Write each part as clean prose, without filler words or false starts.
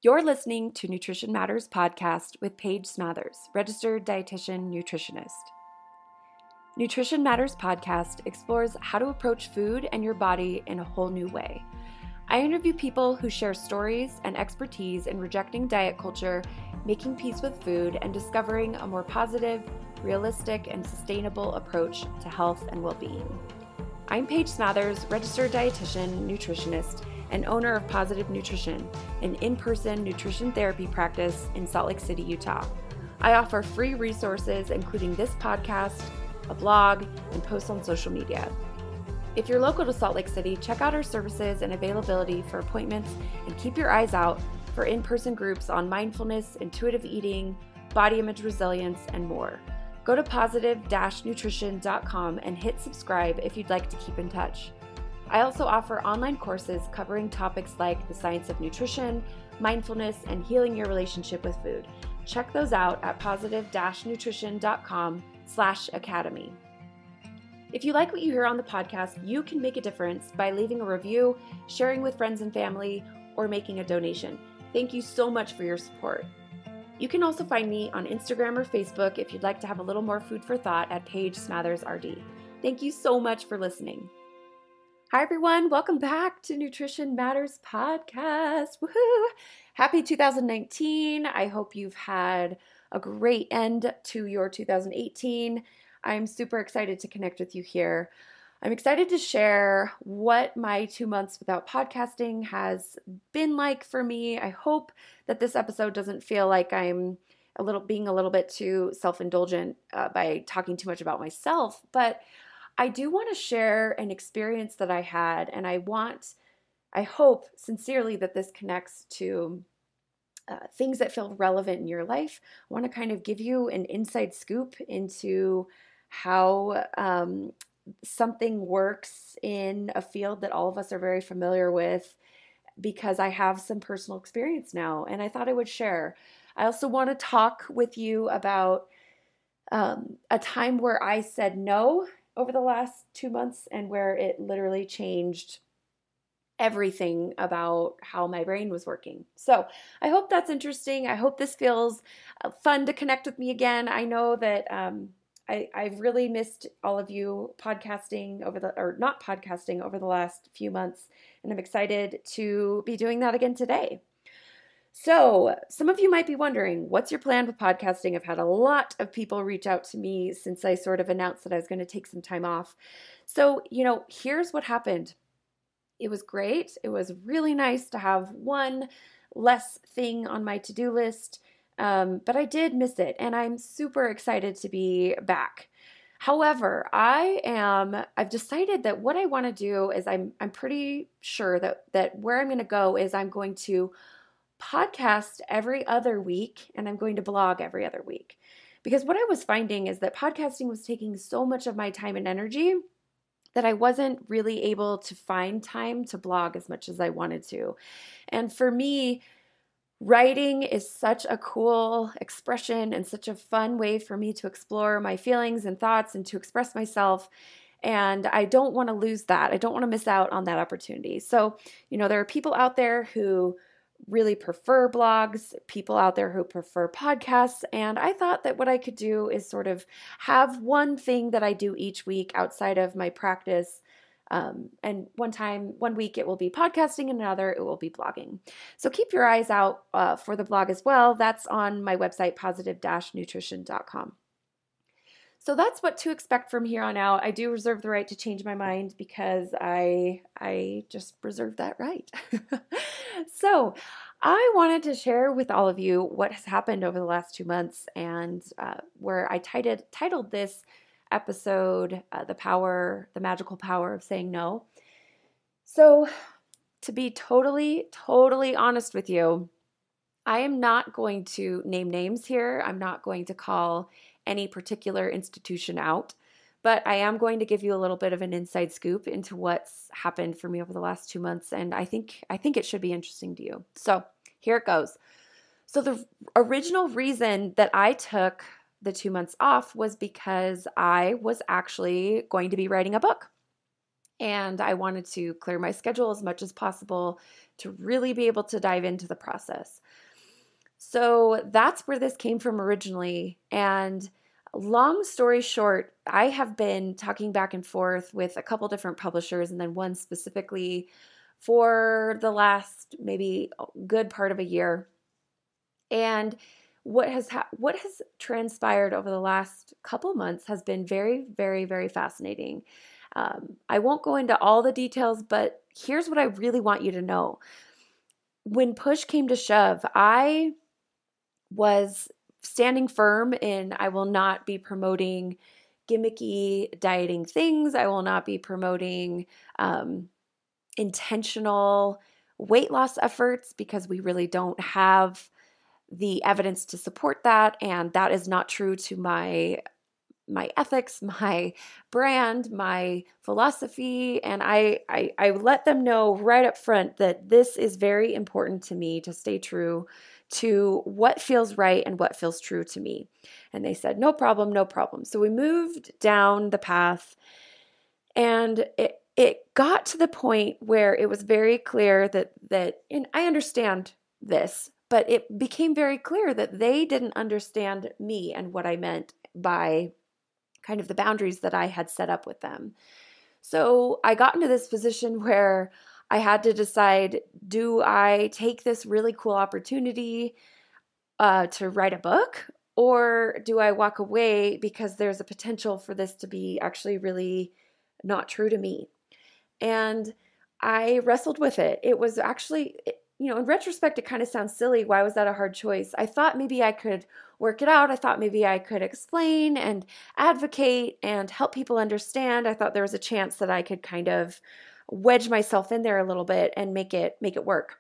You're listening to Nutrition Matters podcast with Paige Smathers, registered dietitian nutritionist. Nutrition Matters podcast explores how to approach food and your body in a whole new way. I interview people who share stories and expertise in rejecting diet culture, making peace with food, and discovering a more positive, realistic, and sustainable approach to health and well-being. I'm Paige Smathers, registered dietitian nutritionist, and owner of Positive Nutrition, an in-person nutrition therapy practice in Salt Lake City, Utah. I offer free resources, including this podcast, a blog, and posts on social media. If you're local to Salt Lake City, check out our services and availability for appointments, and keep your eyes out for in-person groups on mindfulness, intuitive eating, body image resilience, and more. Go to positive-nutrition.com and hit subscribe if you'd like to keep in touch. I also offer online courses covering topics like the science of nutrition, mindfulness, and healing your relationship with food. Check those out at positive-nutrition.com/academy. If you like what you hear on the podcast, you can make a difference by leaving a review, sharing with friends and family, or making a donation. Thank you so much for your support. You can also find me on Instagram or Facebook if you'd like to have a little more food for thought at Paige Smathers RD. Thank you so much for listening. Hi everyone, welcome back to Nutrition Matters podcast. Woohoo! Happy 2019. I hope you've had a great end to your 2018. I'm super excited to connect with you here. I'm excited to share what my 2 months without podcasting has been like for me. I hope that this episode doesn't feel like I'm being a little bit too self-indulgent by talking too much about myself, but I do want to share an experience that I had, and I hope sincerely that this connects to things that feel relevant in your life. I want to kind of give you an inside scoop into how something works in a field that all of us are very familiar with, because I have some personal experience now, and I thought I would share. I also want to talk with you about a time where I said no over the last 2 months, and where it literally changed everything about how my brain was working. So I hope that's interesting. I hope this feels fun to connect with me again. I know that I've really missed all of you not podcasting over the last few months, and I'm excited to be doing that again today. So some of you might be wondering, what's your plan with podcasting? I've had a lot of people reach out to me since I sort of announced that I was going to take some time off. So, here's what happened. It was great. It was really nice to have one less thing on my to-do list, but I did miss it, and I'm super excited to be back. However, I've decided that what I want to do is I'm pretty sure that where I'm going to go is I'm going to podcast every other week, and I'm going to blog every other week. Because what I was finding is that podcasting was taking so much of my time and energy that I wasn't really able to find time to blog as much as I wanted to. And for me, writing is such a cool expression and such a fun way for me to explore my feelings and thoughts and to express myself. And I don't want to lose that. I don't want to miss out on that opportunity. So, there are people out there who really prefer blogs, people out there who prefer podcasts, and I thought that what I could do is sort of have one thing that I do each week outside of my practice, and one week it will be podcasting, and another it will be blogging. So keep your eyes out for the blog as well. That's on my website, positive-nutrition.com. So that's what to expect from here on out. I do reserve the right to change my mind, because I just reserve that right. So I wanted to share with all of you what has happened over the last 2 months, and where I titled this episode, The Magical Power of Saying No. So to be totally, totally honest with you, I am not going to name names here. I'm not going to call any particular institution out, but I am going to give you a little bit of an inside scoop into what's happened for me over the last 2 months, and I think it should be interesting to you. So here it goes. So the original reason that I took the 2 months off was because I was actually going to be writing a book. And I wanted to clear my schedule as much as possible to really be able to dive into the process. So that's where this came from originally. And long story short, I have been talking back and forth with a couple different publishers, and then one specifically for the last maybe good part of a year. And what has transpired over the last couple months has been very, very, very fascinating. I won't go into all the details, but here's what I really want you to know. When push came to shove, I was standing firm in I will not be promoting gimmicky dieting things. I will not be promoting intentional weight loss efforts because we really don't have the evidence to support that. And that is not true to my ethics, my brand, my philosophy. And I let them know right up front that this is very important to me to stay true to what feels right and what feels true to me. And they said, no problem, no problem. So we moved down the path, and it got to the point where it was very clear that and I understand this, but it became very clear that they didn't understand me and what I meant by kind of the boundaries that I had set up with them. So I got into this position where I had to decide, do I take this really cool opportunity to write a book, or do I walk away because there's a potential for this to be actually really not true to me? And I wrestled with it. It was actually, in retrospect, it kind of sounds silly. Why was that a hard choice? I thought maybe I could work it out. I thought maybe I could explain and advocate and help people understand. I thought there was a chance that I could kind of wedge myself in there a little bit and make it work.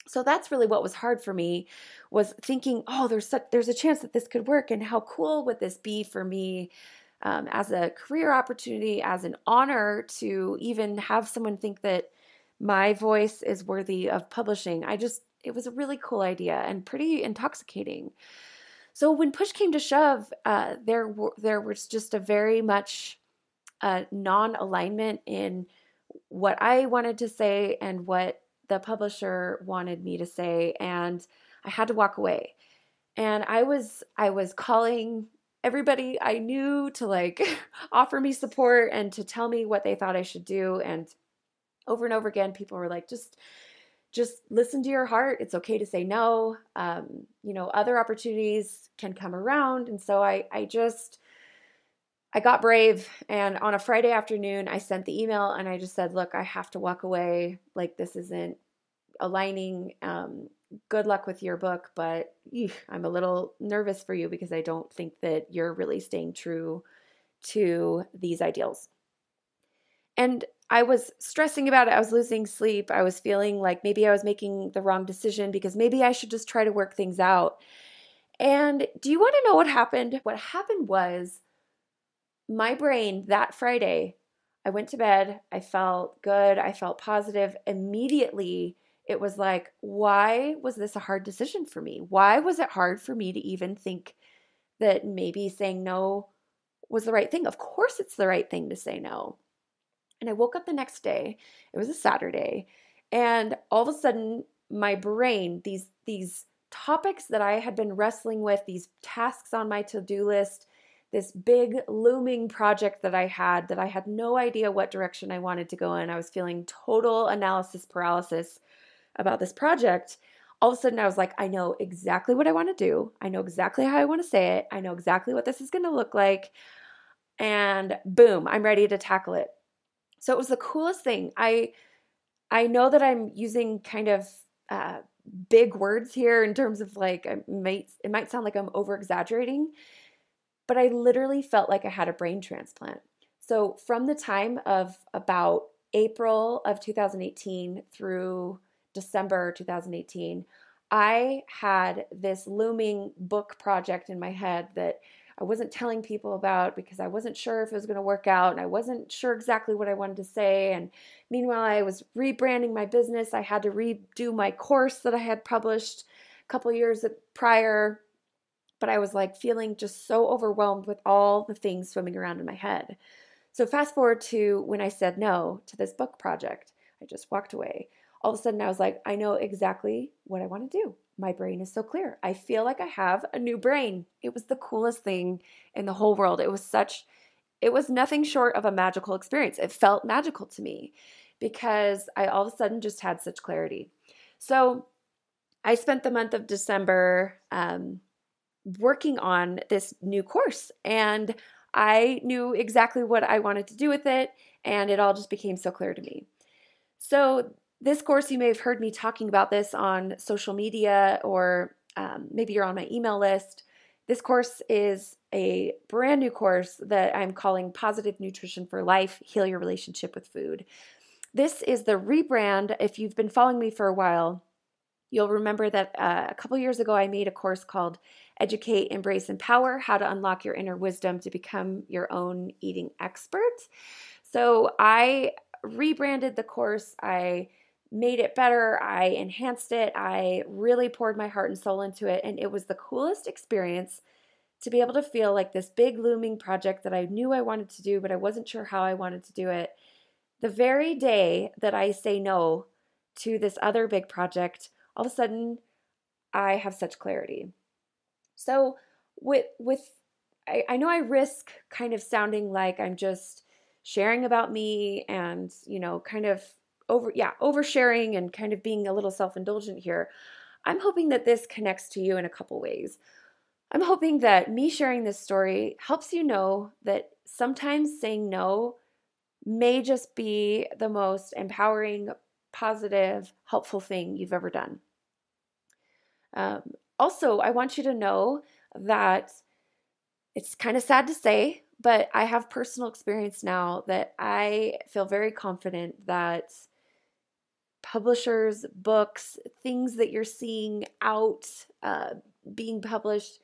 So that's really what was hard for me, was thinking, oh, there's a chance that this could work, and how cool would this be for me as a career opportunity, as an honor to even have someone think that my voice is worthy of publishing. It was a really cool idea and pretty intoxicating. So when push came to shove, there was just a very much non-alignment in what I wanted to say and what the publisher wanted me to say, and I had to walk away. And I was calling everybody I knew to offer me support and to tell me what they thought I should do. And over and over again, people were like, just listen to your heart. It's okay to say no. Other opportunities can come around. And so I got brave, and on a Friday afternoon, I sent the email and I just said, look, I have to walk away. This isn't aligning. Good luck with your book, but I'm a little nervous for you because I don't think that you're really staying true to these ideals. And I was stressing about it. I was losing sleep. I was feeling like maybe I was making the wrong decision because maybe I should just try to work things out. And do you want to know what happened? What happened was, my brain that Friday, I went to bed, I felt good, I felt positive. Immediately, it was like, why was this a hard decision for me? Why was it hard for me to even think that maybe saying no was the right thing? Of course it's the right thing to say no. And I woke up the next day, it was a Saturday, and all of a sudden, my brain, these topics that I had been wrestling with, these tasks on my to-do list, this big looming project that I had no idea what direction I wanted to go in. I was feeling total analysis paralysis about this project. All of a sudden I was like, I know exactly what I want to do. I know exactly how I want to say it. I know exactly what this is going to look like. And boom, I'm ready to tackle it. So it was the coolest thing. I know that I'm using kind of big words here in terms of it might sound like I'm over exaggerating, but I literally felt like I had a brain transplant. So from the time of about April of 2018 through December 2018, I had this looming book project in my head that I wasn't telling people about because I wasn't sure if it was going to work out, and I wasn't sure exactly what I wanted to say. And meanwhile, I was rebranding my business. I had to redo my course that I had published a couple years prior. But I was feeling just so overwhelmed with all the things swimming around in my head. So fast forward to when I said no to this book project. I just walked away. All of a sudden I was like, I know exactly what I want to do. My brain is so clear. I feel like I have a new brain. It was the coolest thing in the whole world. It was nothing short of a magical experience. It felt magical to me because I all of a sudden just had such clarity. So I spent the month of December working on this new course, and I knew exactly what I wanted to do with it, and it all just became so clear to me. So this course, you may have heard me talking about this on social media, or maybe you're on my email list. This course is a brand new course that I'm calling Positive Nutrition for Life, Heal Your Relationship with Food. This is the rebrand. If you've been following me for a while, you'll remember that a couple years ago, I made a course called Educate, Embrace, Empower: How to Unlock Your Inner Wisdom to Become Your Own Eating Expert. So I rebranded the course. I made it better. I enhanced it. I really poured my heart and soul into it. And it was the coolest experience to be able to feel like this big looming project that I knew I wanted to do, but I wasn't sure how I wanted to do it. The very day that I say no to this other big project, all of a sudden I have such clarity. So I know I risk kind of sounding like I'm just sharing about me and, kind of oversharing and kind of being a little self-indulgent here. I'm hoping that this connects to you in a couple ways. I'm hoping that me sharing this story helps you know that sometimes saying no may just be the most empowering, positive, helpful thing you've ever done. Also, I want you to know that it's kind of sad to say, but I have personal experience now that I feel very confident that publishers, books, things that you're seeing out being published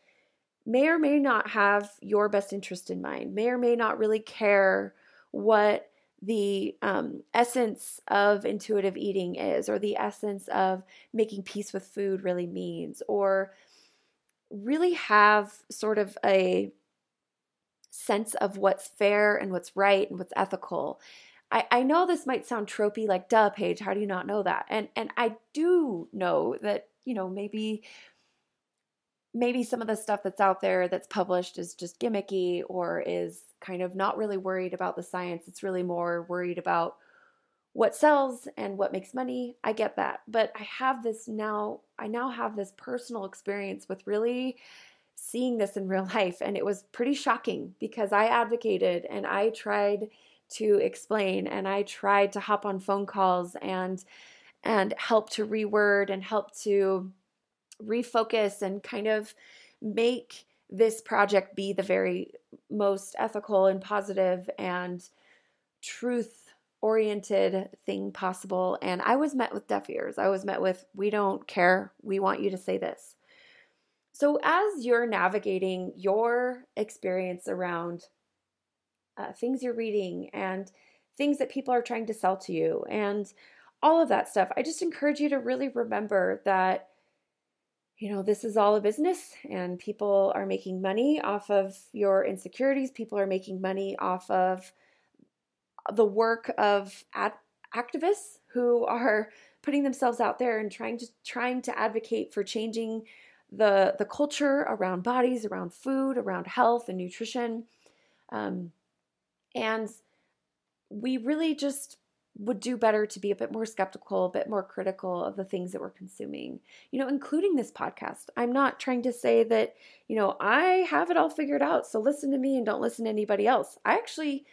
may or may not have your best interest in mind, may or may not really care what the essence of intuitive eating is, or the essence of making peace with food really means, or really have sort of a sense of what's fair and what's right and what's ethical. I know this might sound tropey, like, duh, Paige, how do you not know that? And I do know that, maybe some of the stuff that's out there that's published is just gimmicky, or is kind of not really worried about the science. It's really more worried about what sells and what makes money. I get that. But I now have this personal experience with really seeing this in real life. And it was pretty shocking because I advocated and I tried to explain and I tried to hop on phone calls and help to reword and help to refocus and kind of make this project be the very most ethical and positive and truth-oriented thing possible. And I was met with deaf ears. I was met with, we don't care. We want you to say this. So as you're navigating your experience around things you're reading and things that people are trying to sell to you and all of that stuff, I just encourage you to really remember that this is all a business, and people are making money off of your insecurities. People are making money off of the work of activists who are putting themselves out there and trying to advocate for changing the culture around bodies, around food, around health and nutrition. And we really just would do better to be a bit more skeptical, a bit more critical of the things that we're consuming, including this podcast. I'm not trying to say that, I have it all figured out, so listen to me and don't listen to anybody else. I actually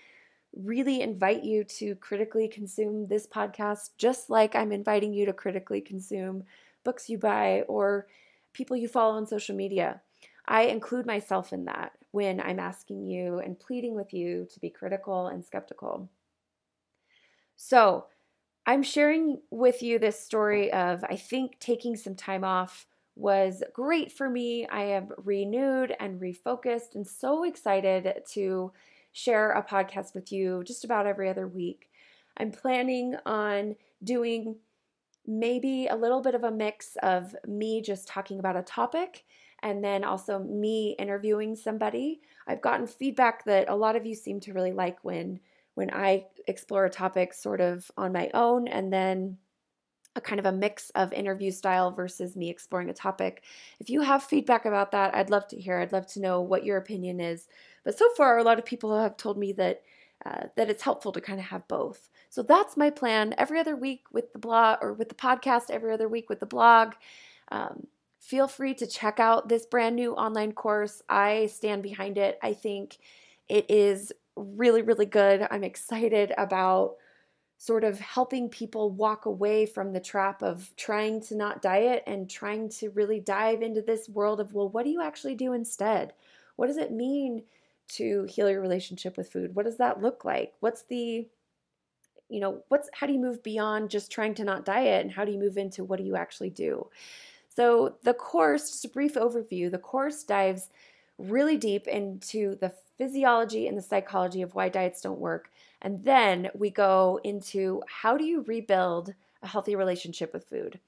really invite you to critically consume this podcast, just like I'm inviting you to critically consume books you buy or people you follow on social media. I include myself in that when I'm asking you and pleading with you to be critical and skeptical. So I'm sharing with you this story of, I think, taking some time off was great for me. I am renewed and refocused and so excited to share a podcast with you just about every other week. I'm planning on doing maybe a little bit of a mix of me just talking about a topic and then also me interviewing somebody. I've gotten feedback that a lot of you seem to really like when I explore a topic sort of on my own, and then a kind of a mix of interview style versus me exploring a topic. If you have feedback about that, I'd love to hear. I'd love to know what your opinion is. But so far, a lot of people have told me that that it's helpful to kind of have both. So that's my plan. Every other week with the blog, or with the podcast, every other week with the blog. Feel free to check out this brand new online course. I stand behind it. I think it is really, really good. I'm excited about sort of helping people walk away from the trap of trying to not diet and trying to really dive into this world of, well, what do you actually do instead? What does it mean to heal your relationship with food? What does that look like? How do you move beyond just trying to not diet, and how do you move into what do you actually do? So the course, just a brief overview, the course dives really deep into the physiology and the psychology of why diets don't work. And then we go into how do you rebuild a healthy relationship with food?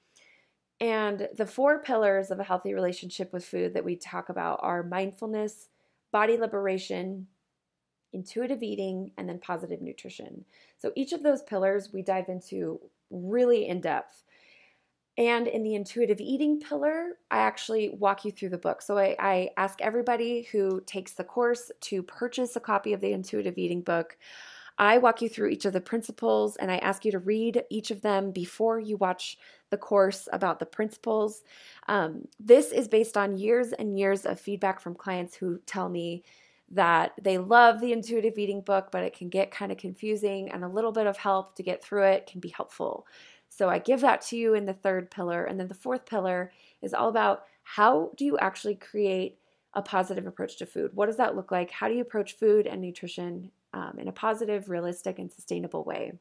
And the 4 pillars of a healthy relationship with food that we talk about are mindfulness, body liberation, intuitive eating, and then positive nutrition. So each of those pillars we dive into really in depth. And in the intuitive eating pillar, I actually walk you through the book. So I ask everybody who takes the course to purchase a copy of the intuitive eating book. I walk you through each of the principles, and I ask you to read each of them before you watch the course about the principles. This is based on years and years of feedback from clients who tell me that they love the intuitive eating book, but it can get kind of confusing, and a little bit of help to get through it can be helpful. So I give that to you in the 3rd pillar. And then the 4th pillar is all about how do you actually create a positive approach to food? What does that look like? How do you approach food and nutrition in a positive, realistic, and sustainable way?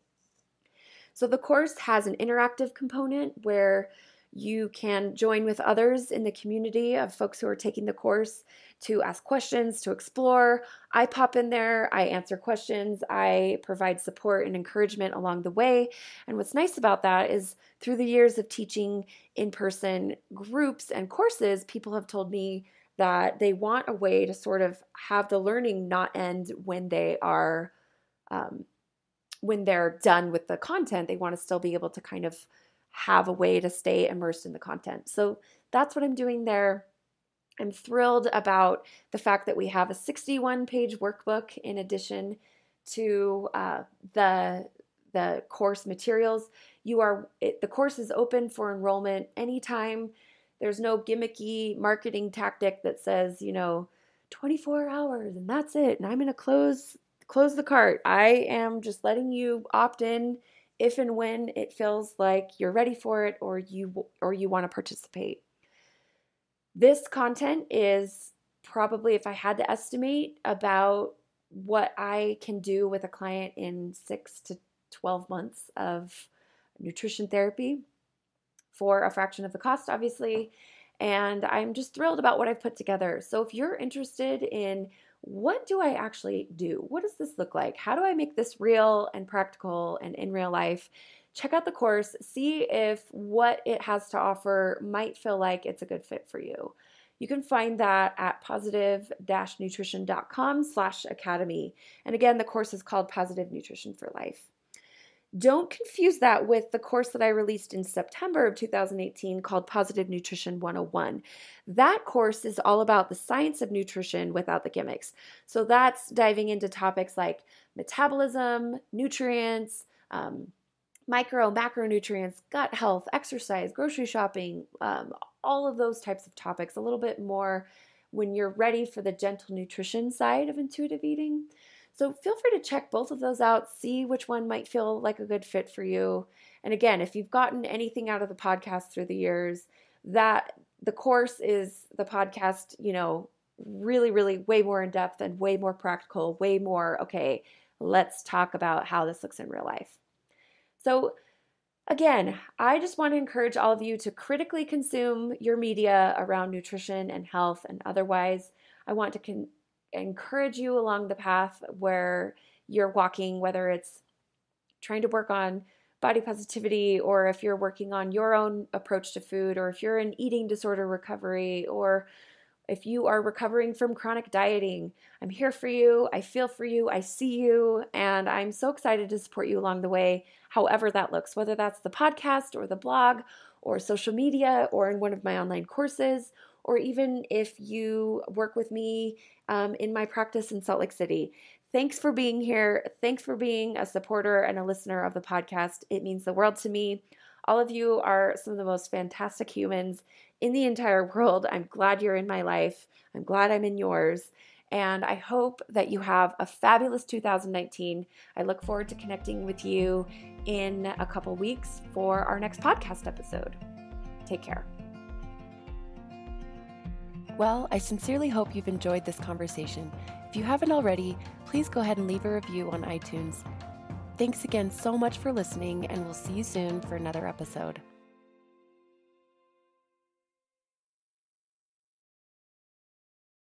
So the course has an interactive component where you can join with others in the community of folks who are taking the course to ask questions, to explore. I pop in there, I answer questions, I provide support and encouragement along the way. And what's nice about that is through the years of teaching in-person groups and courses, people have told me that they want a way to sort of have the learning not end when they are when they're done with the content. They want to still be able to kind of have a way to stay immersed in the content. So that's what I'm doing there. I'm thrilled about the fact that we have a 61-page workbook in addition to the course materials. The course is open for enrollment anytime. There's no gimmicky marketing tactic that says, 24 hours and that's it, and I'm going to close the cart. I am just letting you opt in if and when it feels like you're ready for it, or you want to participate. This content is probably, if I had to estimate, about what I can do with a client in 6 to 12 months of nutrition therapy for a fraction of the cost, obviously. And I'm just thrilled about what I've put together. So if you're interested in what do I actually do? What does this look like? How do I make this real and practical and in real life? Check out the course, see if what it has to offer might feel like it's a good fit for you. You can find that at positive-nutrition.com/academy. And again, the course is called Positive Nutrition for Life. Don't confuse that with the course that I released in September of 2018 called Positive Nutrition 101. That course is all about the science of nutrition without the gimmicks. So that's diving into topics like metabolism, nutrients, micro, macronutrients, gut health, exercise, grocery shopping, all of those types of topics, a little bit more when you're ready for the gentle nutrition side of intuitive eating. So feel free to check both of those out, see which one might feel like a good fit for you. And again, if you've gotten anything out of the podcast through the years, that the course is the podcast, really, really way more in depth and way more practical, way more, okay, let's talk about how this looks in real life. So again, I just want to encourage all of you to critically consume your media around nutrition and health and otherwise. I want to encourage you along the path where you're walking, whether it's trying to work on body positivity, or if you're working on your own approach to food, or if you're in eating disorder recovery, or if you are recovering from chronic dieting, I'm here for you. I feel for you. I see you. And I'm so excited to support you along the way, however that looks, whether that's the podcast or the blog or social media or in one of my online courses, or even if you work with me in my practice in Salt Lake City. Thanks for being here. Thanks for being a supporter and a listener of the podcast. It means the world to me. All of you are some of the most fantastic humans in the entire world. I'm glad you're in my life. I'm glad I'm in yours. And I hope that you have a fabulous 2019. I look forward to connecting with you in a couple weeks for our next podcast episode. Take care. Well, I sincerely hope you've enjoyed this conversation. If you haven't already, please go ahead and leave a review on iTunes. Thanks again so much for listening, and we'll see you soon for another episode.